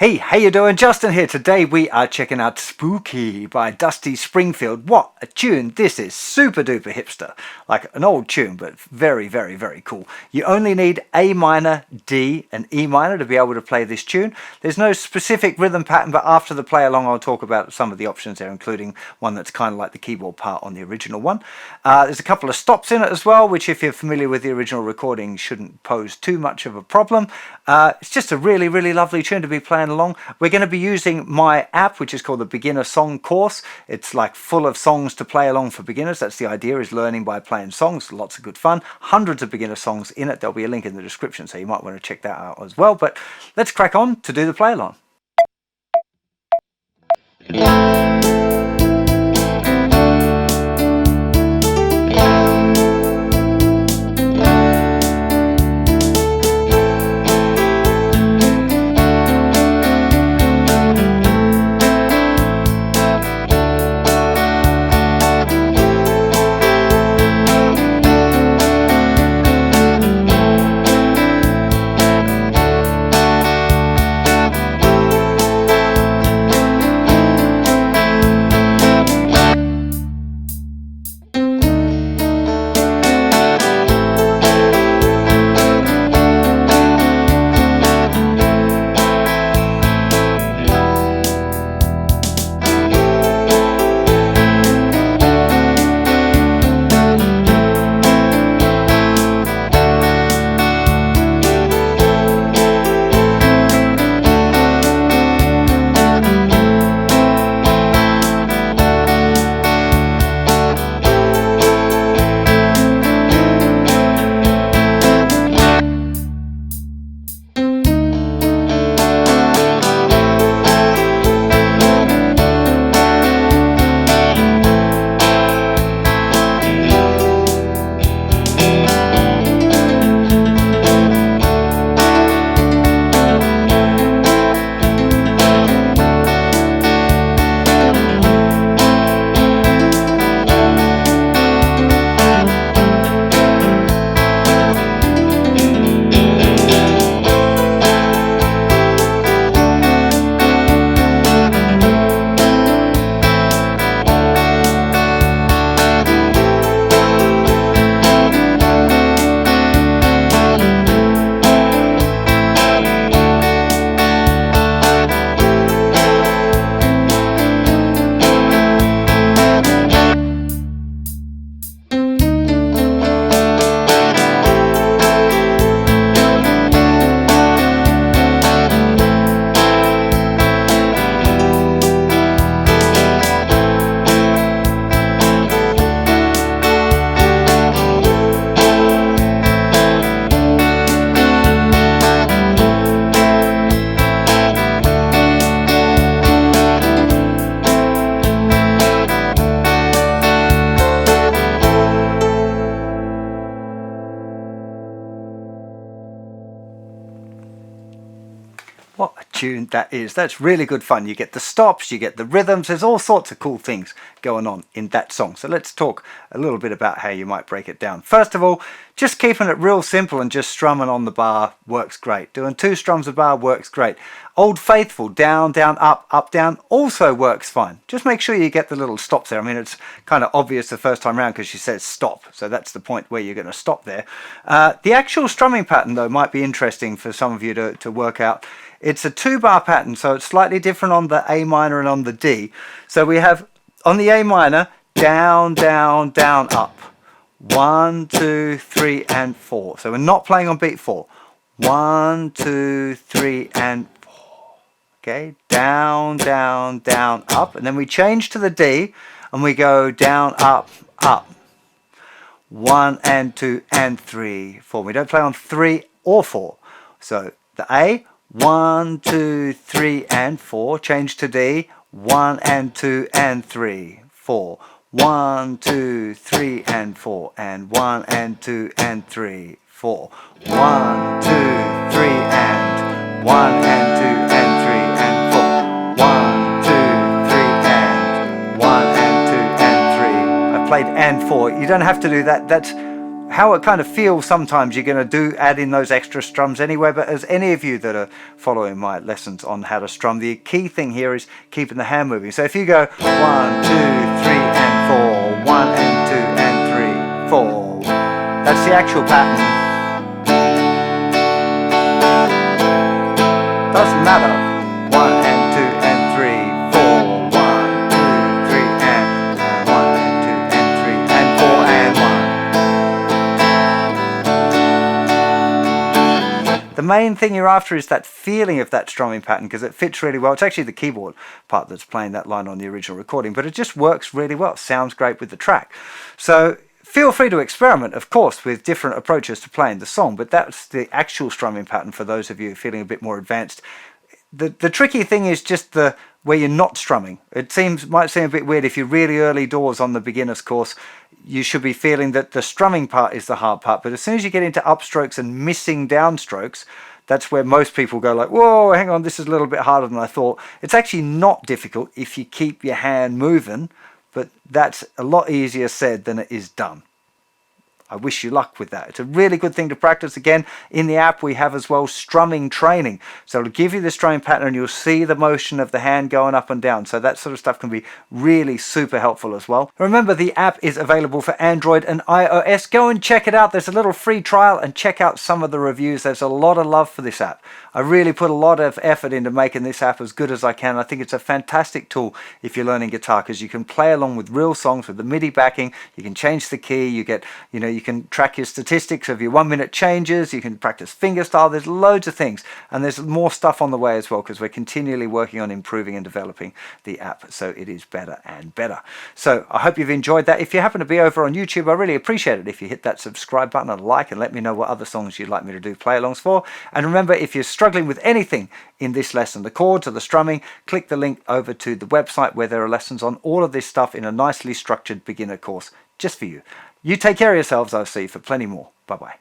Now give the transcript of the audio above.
Hey, how you doing? Justin here. Today we are checking out Spooky by Dustin Springfield. What a tune. This is super duper hipster. Like an old tune, but very, very, very cool. You only need A minor, D and E minor to be able to play this tune. There's no specific rhythm pattern, but after the play along I'll talk about some of the options there, including one that's kind of like the keyboard part on the original one. There's a couple of stops in it as well, which if you're familiar with the original recording shouldn't pose too much of a problem. It's just a really, really lovely tune to be playing along. We're going to be using my app, which is called the Beginner Song Course. It's like full of songs to play along for beginners. That's the idea, is learning by playing songs. Lots of good fun. Hundreds of beginner songs in it. There'll be a link in the description, so you might want to check that out as well. But let's crack on to do the play along. What a tune that is. That's really good fun. You get the stops, you get the rhythms. There's all sorts of cool things going on in that song. So let's talk a little bit about how you might break it down. First of all, just keeping it real simple and just strumming on the bar works great. Doing 2 strums a bar works great. Old Faithful, down, down, up, down, also works fine. Just make sure you get the little stops there. I mean, it's kind of obvious the first time around because she says stop. So that's the point where you're going to stop there. The actual strumming pattern, though, might be interesting for some of you to work out. It's a 2-bar pattern, so it's slightly different on the A minor and on the D. So we have, on the A minor, down, down, down, up. 1, 2, 3, and 4. So we're not playing on beat 4. 1, 2, 3, and 4. Okay, down, down, down, up. And then we change to the D, and we go down, up, up. 1 and 2 and 3, 4. We don't play on 3 or 4. So the A, 1, 2, 3, and 4. Change to D. 1 and 2 and 3, 4. 1, 2, 3, and 4. And 1 and 2 and 3, 4. 1, 2, 3, and 1 and 2 and 3 and 4. 1, 2, 3, and 1 and 2 and 3. I played and 4. You don't have to do that. That's how it kind of feels sometimes. You're going to add in those extra strums anyway, but as any of you that are following my lessons on how to strum, the key thing here is keeping the hand moving. So if you go 1, 2, 3 and 4, 1 and 2 and 3, 4, that's the actual pattern. Doesn't matter. 1 and 2 and 3, 4, 1, 2, 3 and 1 and 2 and 3 and 4 and 1. The main thing you're after is that feeling of that strumming pattern, because it fits really well. It's actually the keyboard part that's playing that line on the original recording, but it just works really well. It sounds great with the track. So feel free to experiment, of course, with different approaches to playing the song, but that's the actual strumming pattern for those of you feeling a bit more advanced. The tricky thing is just where you're not strumming. It might seem a bit weird if you're really early doors on the beginner's course. You should be feeling that the strumming part is the hard part, but as soon as you get into upstrokes and missing downstrokes, that's where most people go like, whoa, hang on, this is a little bit harder than I thought. It's actually not difficult if you keep your hand moving, but that's a lot easier said than it is done. I wish you luck with that. It's a really good thing to practice. Again, in the app we have as well strumming training. So it'll give you the strumming pattern and you'll see the motion of the hand going up and down. So that sort of stuff can be really super helpful as well. Remember, the app is available for Android and iOS. Go and check it out. There's a little free trial and check out some of the reviews. There's a lot of love for this app. I really put a lot of effort into making this app as good as I can. I think it's a fantastic tool if you're learning guitar, because you can play along with real songs with the MIDI backing. You can change the key. You can track your statistics of your 1 minute changes. You can practice fingerstyle. There's loads of things, and there's more stuff on the way as well, because we're continually working on improving and developing the app so it is better and better. So I hope you've enjoyed that. If you happen to be over on YouTube, I really appreciate it if you hit that subscribe button and like, and let me know what other songs you'd like me to do play-alongs for. And remember, if you're struggling with anything in this lesson, the chords or the strumming, click the link over to the website where there are lessons on all of this stuff in a nicely structured beginner course just for you. You take care of yourselves. I'll see you for plenty more. Bye-bye.